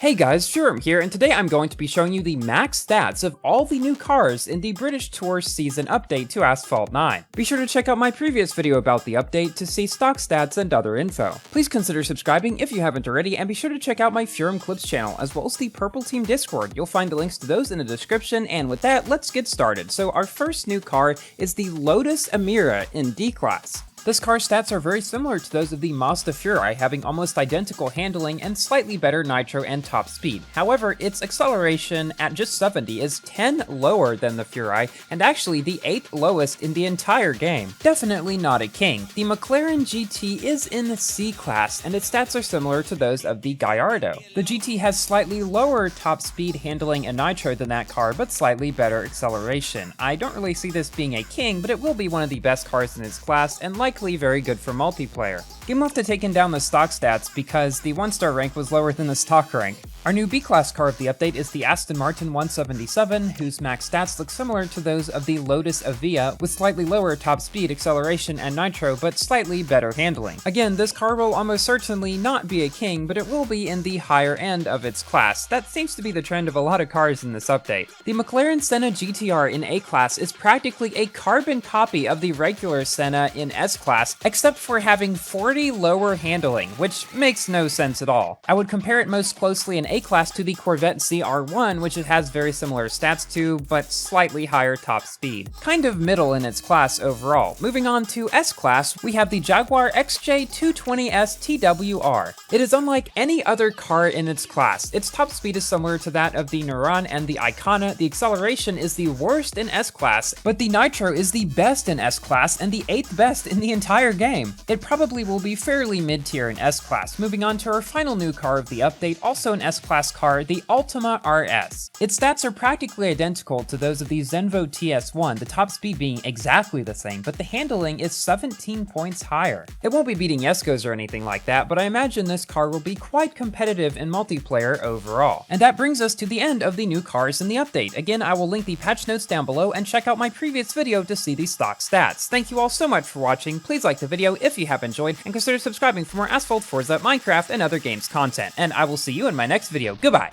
Hey guys, Jerome here, and today I'm going to be showing you the max stats of all the new cars in the British Tour Season update to Asphalt 9. Be sure to check out my previous video about the update to see stock stats and other info. Please consider subscribing if you haven't already, and be sure to check out my Furum Clips channel, as well as the Purple Team Discord. You'll find the links to those in the description, and with that, let's get started. So our first new car is the Lotus Emira in D-Class. This car's stats are very similar to those of the Mazda Furai, having almost identical handling and slightly better nitro and top speed. However, its acceleration at just 70 is 10 lower than the Furai, and actually the 8th lowest in the entire game. Definitely not a king. The McLaren GT is in the C-Class, and its stats are similar to those of the Gallardo. The GT has slightly lower top speed, handling, and nitro than that car, but slightly better acceleration. I don't really see this being a king, but it will be one of the best cars in its class, and likely very good for multiplayer. You must have taken down the stock stats because the 1-star rank was lower than the stock rank. Our new B-Class car of the update is the Aston Martin 177, whose max stats look similar to those of the Lotus Emira, with slightly lower top speed, acceleration, and nitro, but slightly better handling. Again, this car will almost certainly not be a king, but it will be in the higher end of its class. That seems to be the trend of a lot of cars in this update. The McLaren Senna GTR in A-Class is practically a carbon copy of the regular Senna in S-Class, except for having 40 lower handling, which makes no sense at all. I would compare it most closely in A-Class to the Corvette CR1, which it has very similar stats to, but slightly higher top speed. Kind of middle in its class overall. Moving on to S-Class, we have the Jaguar XJ220S TWR. It is unlike any other car in its class. Its top speed is similar to that of the Neuron and the Icona, the acceleration is the worst in S-Class, but the nitro is the best in S-Class and the 8th best in the entire game. It probably will be fairly mid-tier in S-Class. Moving on to our final new car of the update, also an S-Class car, the Ultima RS. Its stats are practically identical to those of the Zenvo TS1, the top speed being exactly the same, but the handling is 17 points higher. It won't be beating Yescos or anything like that, but I imagine this car will be quite competitive in multiplayer overall. And that brings us to the end of the new cars in the update. Again, I will link the patch notes down below and check out my previous video to see the stock stats. Thank you all so much for watching. Please like the video if you have enjoyed, and consider subscribing for more Asphalt, Forza, Minecraft, and other games content. And I will see you in my next video. Goodbye!